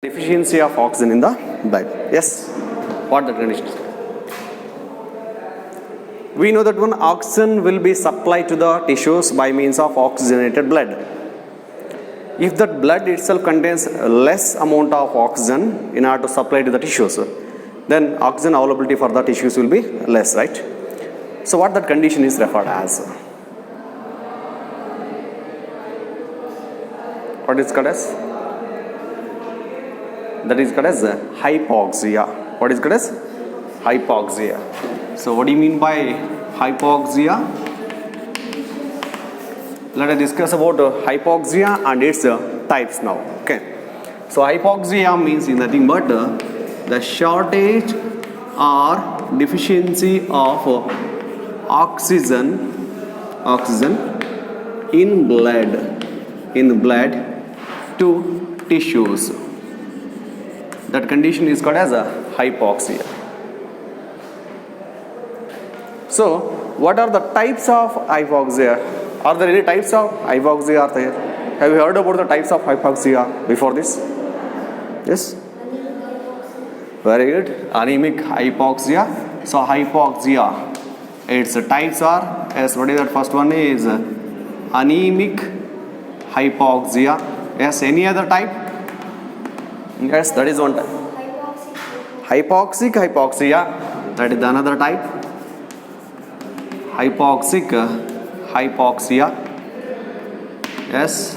Deficiency of oxygen in the blood. Yes, what the condition is? We know that one oxygen will be supplied to the tissues by means of oxygenated blood. If that blood itself contains less amount of oxygen in order to supply to the tissues, then oxygen availability for the tissues will be less, right? So what that condition is referred as? What is called as? That is called as hypoxia. What is called as? Hypoxia. So what do you mean by hypoxia? Let us discuss about hypoxia and its types now. Okay. So hypoxia means nothing but the shortage or deficiency of oxygen in blood to tissues. That condition is called as a hypoxia. So, what are the types of hypoxia? Are there any types of hypoxia are there? Have you heard about the types of hypoxia before this? Yes? Very good. Anemic hypoxia. So, hypoxia, its types are, yes, what is that? First one is anemic hypoxia. Yes, any other type? Yes, that is one type. Hypoxic hypoxia, that is another type. Hypoxic hypoxia. Yes.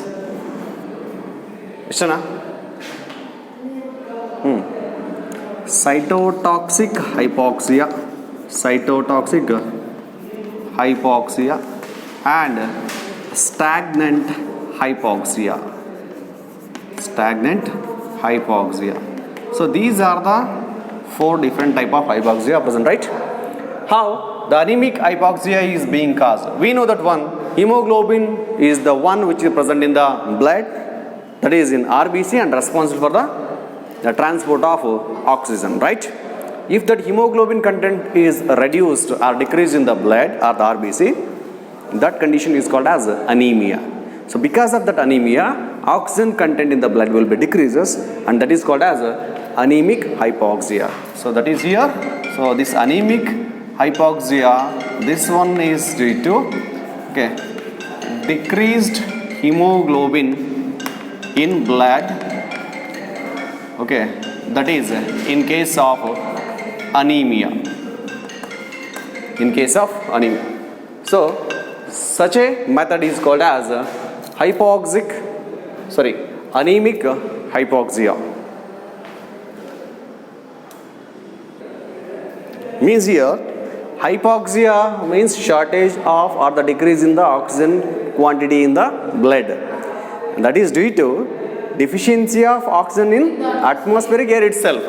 Ishana? Cytotoxic hypoxia. Cytotoxic hypoxia and stagnant hypoxia. Stagnant hypoxia. So these are the four different type of hypoxia present, right? How the anemic hypoxia is being caused? We know that one hemoglobin is the one which is present in the blood, that is in RBC and responsible for the transport of oxygen, right? If that hemoglobin content is reduced or decreased in the blood or the RBC, that condition is called as anemia. So because of that anemia, oxygen content in the blood will be decreases, and that is called as anemic hypoxia. So that is here. So this anemic hypoxia, this one is due to decreased hemoglobin in blood. Okay, that is in case of anemia. In case of anemia. So such a method is called as anemic hypoxia. Means here, hypoxia means shortage of or the decrease in the oxygen quantity in the blood. And that is due to deficiency of oxygen in atmospheric air itself.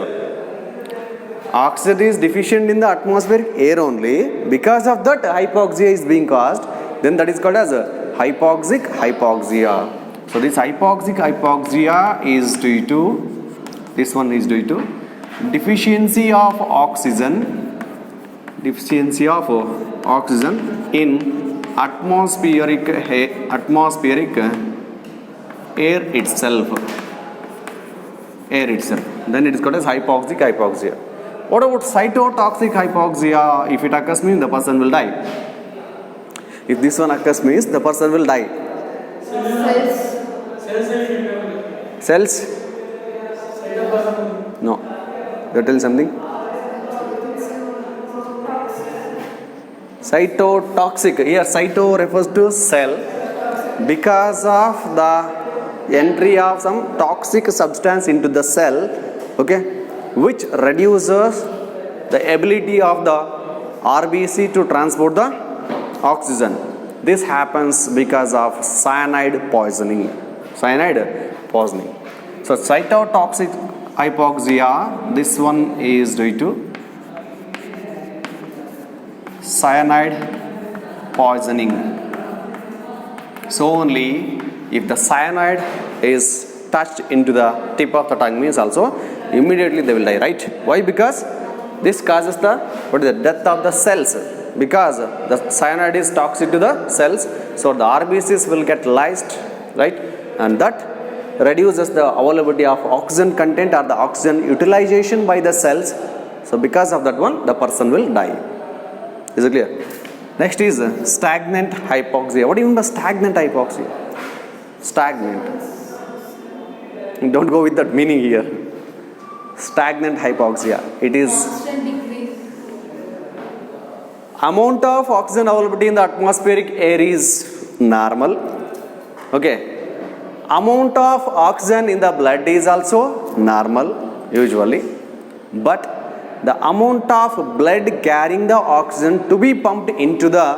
Oxygen is deficient in the atmospheric air only. Because of that, hypoxia is being caused. Then that is called as hypoxic hypoxia. So this hypoxic hypoxia is due to, this one is due to deficiency of oxygen in atmospheric air itself. Then it is called as hypoxic hypoxia. What about cytotoxic hypoxia? If it occurs, means the person will die. If this one occurs, means the person will die. Cells? No. You tell something. Cytotoxic. Here, cyto refers to cell. Because of the entry of some toxic substance into the cell, which reduces the ability of the RBC to transport the oxygen. This happens because of cyanide poisoning. So cytotoxic hypoxia, this one is due to cyanide poisoning. So only if the cyanide is touched into the tip of the tongue, means also immediately they will die, right? Why? Because this causes the death of the cells. Because the cyanide is toxic to the cells, so the RBCs will get lysed, right? And that reduces the availability of oxygen content or the oxygen utilization by the cells. So because of that one, the person will die. Is it clear? Next is stagnant hypoxia. What do you mean by stagnant hypoxia? Stagnant. Don't go with that meaning here. Stagnant hypoxia. It is amount of oxygen availability in the atmospheric air is normal. Okay. Amount of oxygen in the blood is also normal usually. But the amount of blood carrying the oxygen to be pumped into the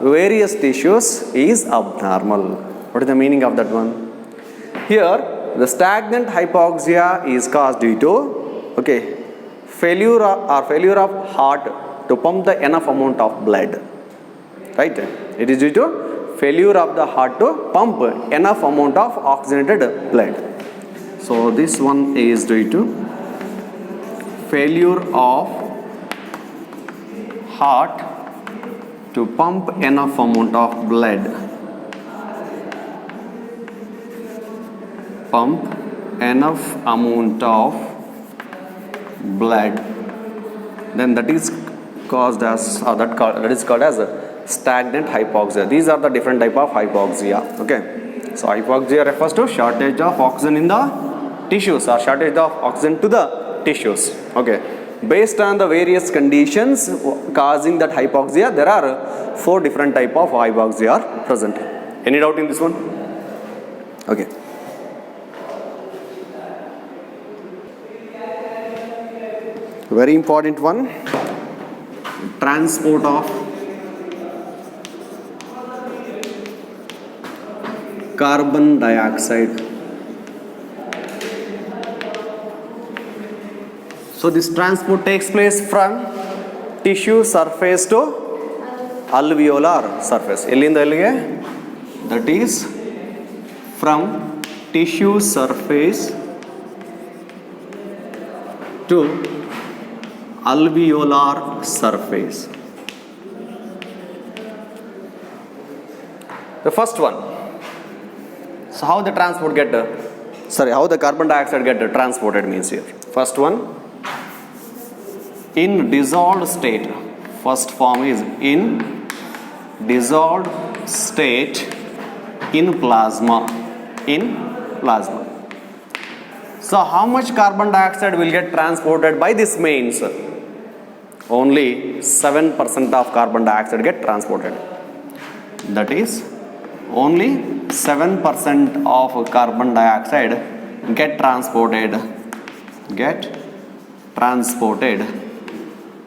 various tissues is abnormal. What is the meaning of that one? Here, the stagnant hypoxia is caused due to failure of heart to pump the enough amount of blood. Right? It is due to failure of the heart to pump enough amount of oxygenated blood. So this one is due to failure of heart to pump enough amount of blood. Pump enough amount of blood. Then that is caused as that is called as stagnant hypoxia. These are the different type of hypoxia. Okay. So hypoxia refers to shortage of oxygen in the tissues or shortage of oxygen to the tissues. Okay. Based on the various conditions causing that hypoxia, there are 4 different type of hypoxia are present. Any doubt in this one? Okay. Very important one. Transport of carbon dioxide. So this transport takes place from tissue surface to alveolar surface. That is from tissue surface to alveolar surface. The first one. So how the carbon dioxide get transported means here. First one, in dissolved state. First form is in dissolved state in plasma. So how much carbon dioxide will get transported by this means? Only 7% of carbon dioxide get transported. That is, only 7% of carbon dioxide get transported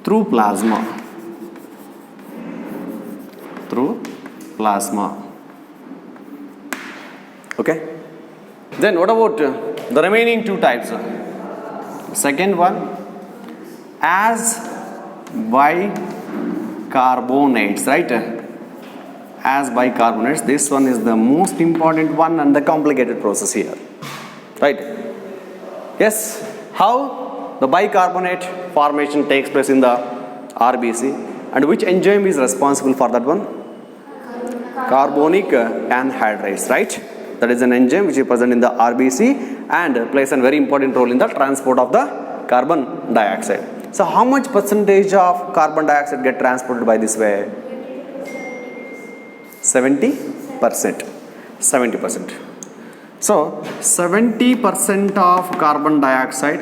through plasma. Okay. Then what about the remaining 2 types? Second one, as bicarbonates, right? As bicarbonates. This one is the most important one and the complicated process here. Right? Yes. How the bicarbonate formation takes place in the RBC, and which enzyme is responsible for that one? Carbonic anhydrase, right? That is an enzyme which is present in the RBC and plays a very important role in the transport of the carbon dioxide. So how much percentage of carbon dioxide get transported by this way? 70%. So 70% of carbon dioxide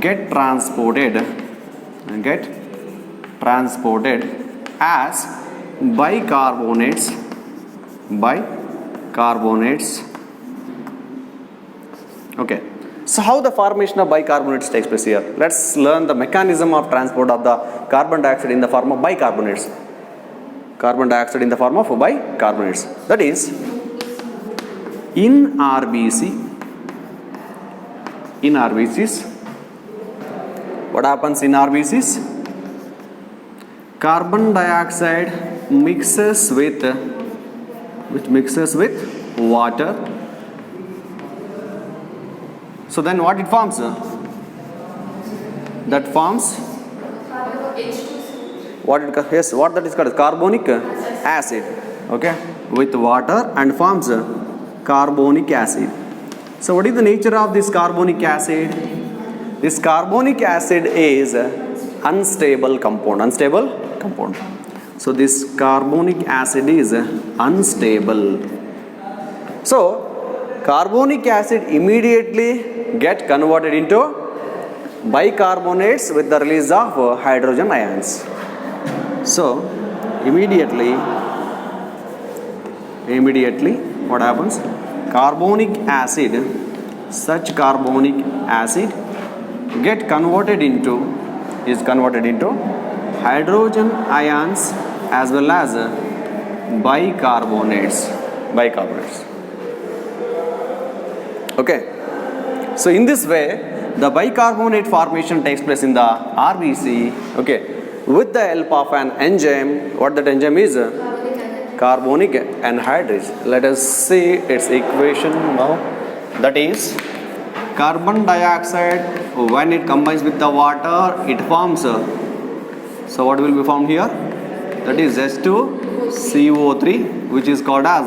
get transported as bicarbonates. Okay. So how the formation of bicarbonates takes place here? Let's learn the mechanism of transport of the carbon dioxide in the form of bicarbonates. That is, in RBCs, what happens in RBCs? Carbon dioxide mixes with water. So then what it forms? That forms what that is called? Carbonic acid. Okay. with water and forms carbonic acid. So what is the nature of this carbonic acid? This carbonic acid is unstable compound. Unstable compound. So this carbonic acid is unstable. So carbonic acid immediately get converted into bicarbonates with the release of hydrogen ions. So immediately what happens? Carbonic acid, such carbonic acid is converted into hydrogen ions as well as bicarbonates. Okay, so in this way the bicarbonate formation takes place in the RBC, okay, with the help of an enzyme. What that enzyme is? Carbonic anhydrase. Let us see its equation now. That is, carbon dioxide, when it combines with the water, it forms, so what will be formed here? That is H2CO3, which is called as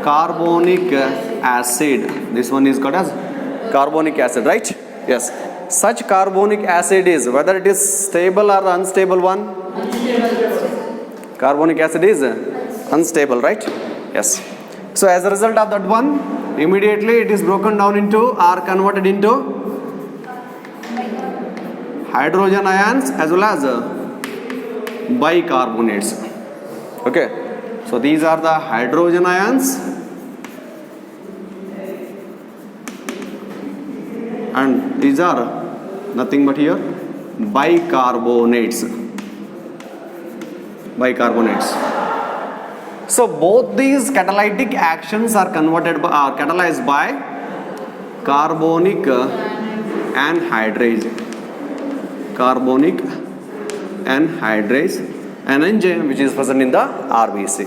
carbonic acid. This one is called as carbonic acid, right? Yes. Such carbonic acid is, whether it is stable or unstable one? Carbonic acid is unstable, right? Yes. So as a result of that one, immediately it is broken down into or converted into hydrogen ions as well as bicarbonates. Okay. So these are the hydrogen ions and these are nothing but here bicarbonates. So both these catalytic actions are catalyzed by carbonic anhydrase. An enzyme which is present in the RBC.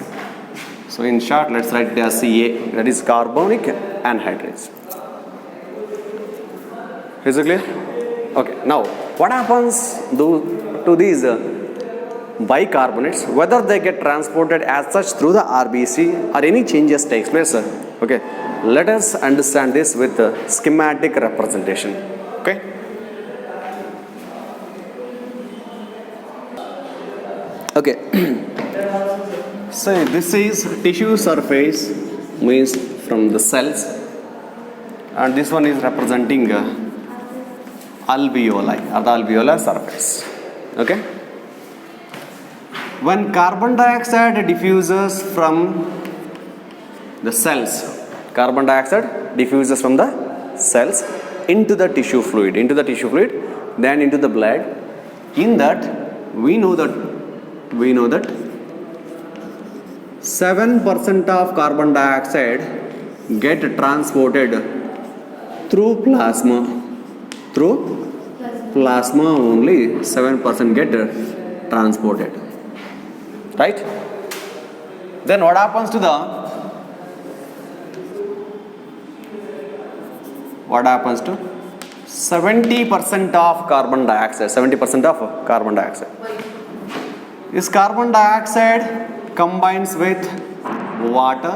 So in short, let's write it as Ca, that is carbonic anhydrase. Is it clear? Okay. Now, what happens to these bicarbonates, whether they get transported as such through the RBC or any changes takes place? Okay. Let us understand this with the schematic representation. Okay. Okay. So this is tissue surface, means from the cells, and this one is representing alveoli or the alveolar surface. Okay. When carbon dioxide diffuses from the cells, into the tissue fluid, then into the blood. In that, we know that 7% of carbon dioxide get transported through plasma. Only 7% get transported. Right? Then what happens to 70% of carbon dioxide? This carbon dioxide combines with water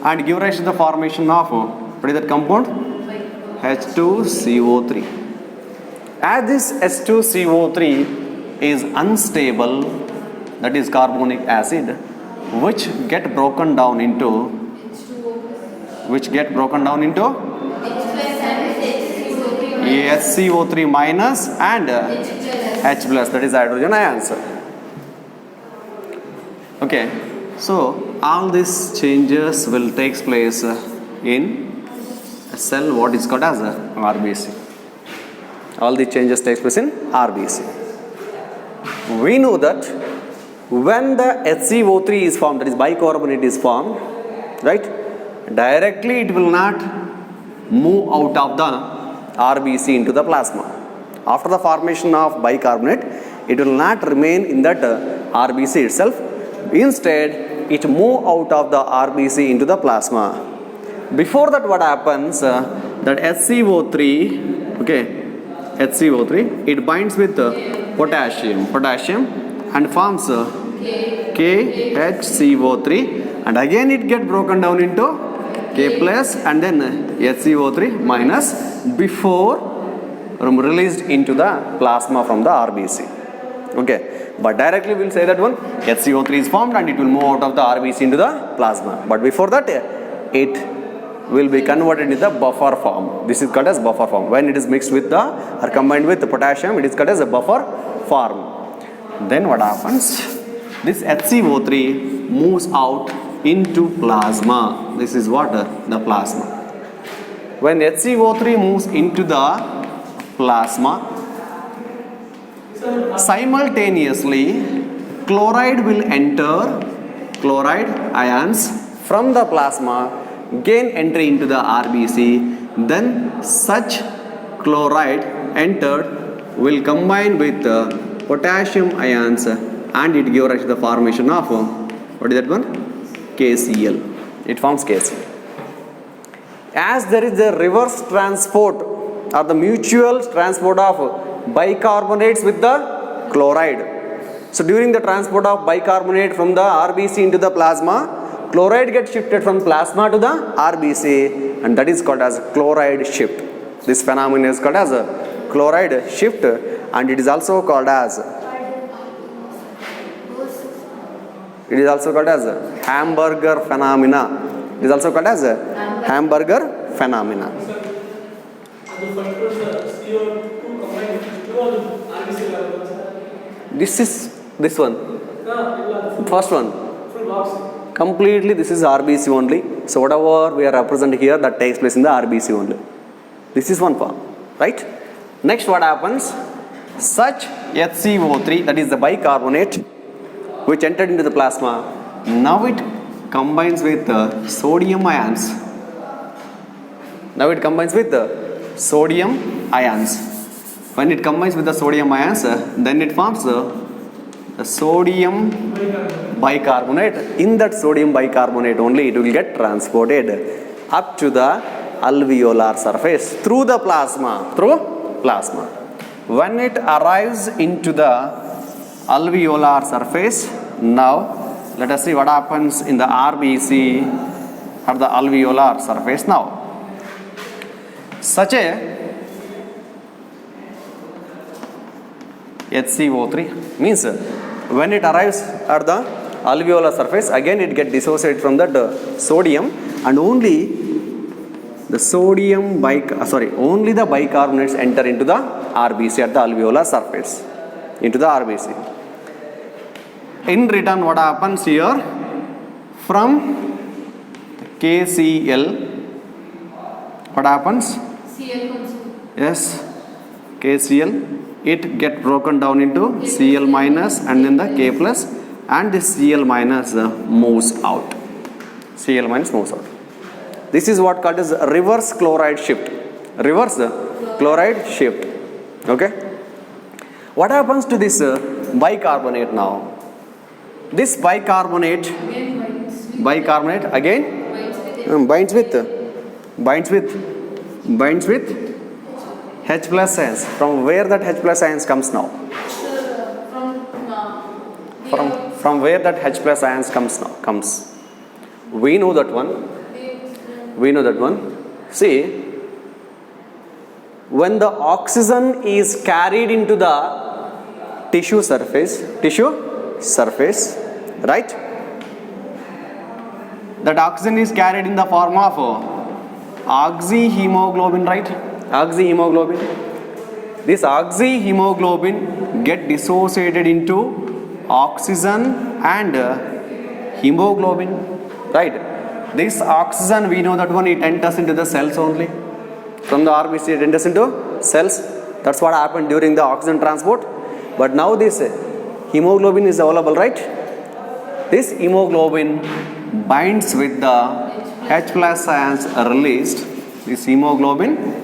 and give rise to the formation of what is that compound? H2CO3. As this H2CO3 is unstable, that is carbonic acid, which get broken down into HCO3 minus and H plus, that is hydrogen ions. Okay, so all these changes will take place in a cell what is called as RBC. All the changes take place in RBC. We know that when the HCO3 is formed, that is bicarbonate is formed, right? Directly it will not move out of the RBC into the plasma. After the formation of bicarbonate, it will not remain in that RBC itself. Instead, it move out of the RBC into the plasma. Before that, what happens? That HCO3, it binds with potassium and forms KHCO3, and again it get broken down into K plus and then HCO3 minus before released into the plasma from the RBC. Okay, but directly we'll say that one HCO3 is formed and it will move out of the RBC into the plasma. But before that, it will be converted into the buffer form. This is called as buffer form. When it is mixed with the or combined with the potassium, it is called as a buffer form. Then what happens? This HCO3 moves out into plasma. This is what? The plasma. When HCO3 moves into the plasma, simultaneously chloride will enter, chloride ions from the plasma gain entry into the RBC. Then such chloride entered will combine with potassium ions and it gives rise to the formation of what is that one? KCl. It forms KCl. As there is a reverse transport or the mutual transport of bicarbonates with the chloride. So during the transport of bicarbonate from the RBC into the plasma, chloride gets shifted from plasma to the RBC, and that is called as chloride shift. This phenomenon is called as a chloride shift, and it is also called as Hamburger phenomena. It is also called as Hamburger phenomena. This one. First one. Completely this is RBC only. So whatever we are representing here, that takes place in the RBC only. This is one form. Right? Next what happens? Such HCO3, that is the bicarbonate, which entered into the plasma, now it combines with the sodium ions. Now it combines with the sodium ions. When it combines with the sodium ions, then it forms the sodium bicarbonate. In that sodium bicarbonate only, it will get transported up to the alveolar surface through the plasma. When it arrives into the alveolar surface, now let us see what happens in the RBC or the alveolar surface now. Such a HCO3 means when it arrives at the alveolar surface, again it gets dissociated from that sodium, and only the only the bicarbonates enter into the RBC at the alveolar surface, into the RBC. In return, what happens here? From KCl, what happens? Yes, KCl. It gets broken down into Cl minus and then the K plus, and this Cl minus moves out. Cl minus moves out. This is what called as reverse chloride shift. Reverse chloride shift. Okay. What happens to this bicarbonate now? This bicarbonate again binds with H plus ions. From where that H plus ions comes now? From where that H plus ions comes. We know that one. See, when the oxygen is carried into the tissue surface, right? That oxygen is carried in the form of oxyhemoglobin, right? Oxyhemoglobin. This oxyhemoglobin get dissociated into oxygen and hemoglobin, right? This oxygen, we know that one, it enters into the cells only. From the RBC it enters into cells. That's what happened during the oxygen transport. But now this hemoglobin is available, right? This hemoglobin binds with the H plus ions released. This hemoglobin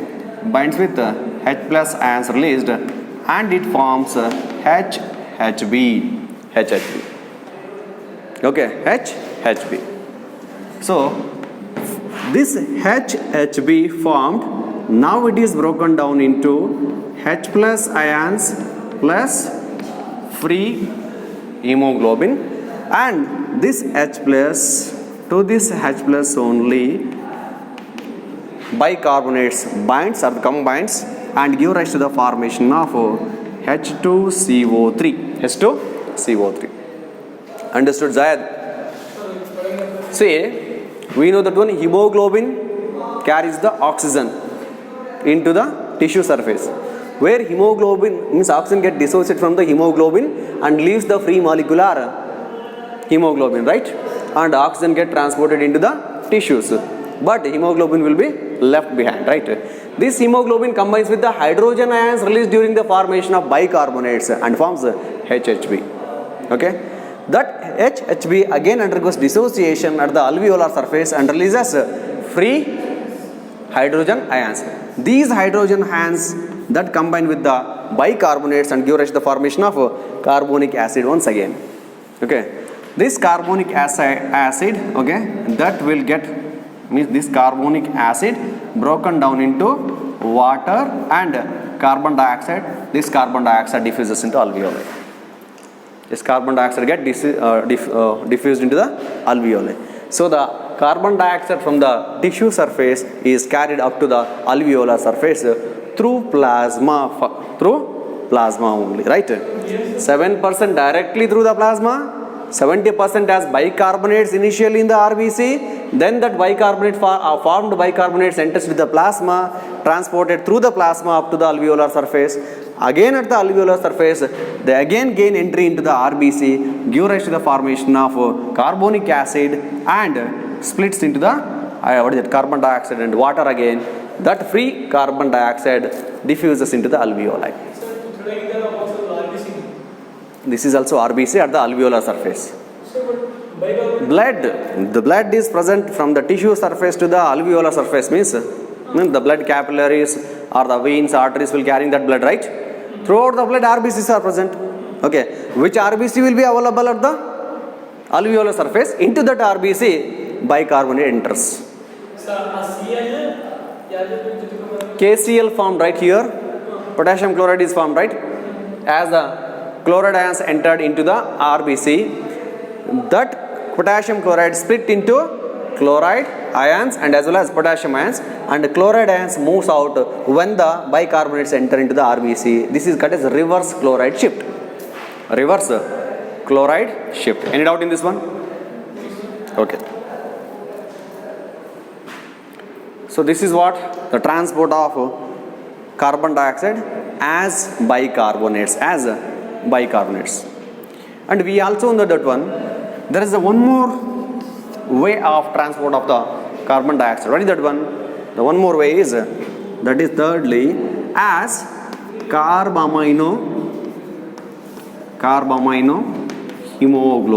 binds with the H plus ions released, and it forms HHB. Okay, HHB. So this HHB formed, now it is broken down into H plus ions plus free hemoglobin, and this H plus to this H plus only bicarbonates binds or combines and give rise to the formation of H2CO3. H2CO3. Understood, Zayed? See, we know that one hemoglobin carries the oxygen into the tissue surface. Where hemoglobin means oxygen get dissociated from the hemoglobin and leaves the free molecular hemoglobin, right? And oxygen get transported into the tissues. But hemoglobin will be left behind, right? This hemoglobin combines with the hydrogen ions released during the formation of bicarbonates and forms HHB. Okay? That HHB again undergoes dissociation at the alveolar surface and releases free hydrogen ions. These hydrogen ions that combine with the bicarbonates and give rise to the formation of carbonic acid once again. Okay? This carbonic acid, okay, that will get means this carbonic acid broken down into water and carbon dioxide. This carbon dioxide diffuses into alveoli. This carbon dioxide get diffused into the alveoli. So the carbon dioxide from the tissue surface is carried up to the alveolar surface through plasma only, right? 7% directly through the plasma. 70% as bicarbonates initially in the RBC, then that bicarbonate formed bicarbonates enters with the plasma, transported through the plasma up to the alveolar surface. Again at the alveolar surface, they again gain entry into the RBC, give rise to the formation of carbonic acid and splits into the carbon dioxide and water again. That free carbon dioxide diffuses into the alveoli. This is also RBC at the alveolar surface. The blood is present from the tissue surface to the alveolar surface means the blood capillaries or the veins, arteries will carrying that blood, right? Throughout the blood RBCs are present. Okay, which RBC will be available at the alveolar surface? Into that RBC bicarbonate enters. KCl formed right here. Potassium chloride is formed, right? As the chloride ions entered into the RBC, that potassium chloride split into chloride ions and as well as potassium ions, and chloride ions moves out when the bicarbonates enter into the RBC. This is called as reverse chloride shift. Reverse chloride shift. Any doubt in this one? Okay. So this is what the transport of carbon dioxide as bicarbonates, and we also know that one there is one more way of transport of the carbon dioxide. What is that one? The one more way is that is thirdly as carbamino hemoglobin.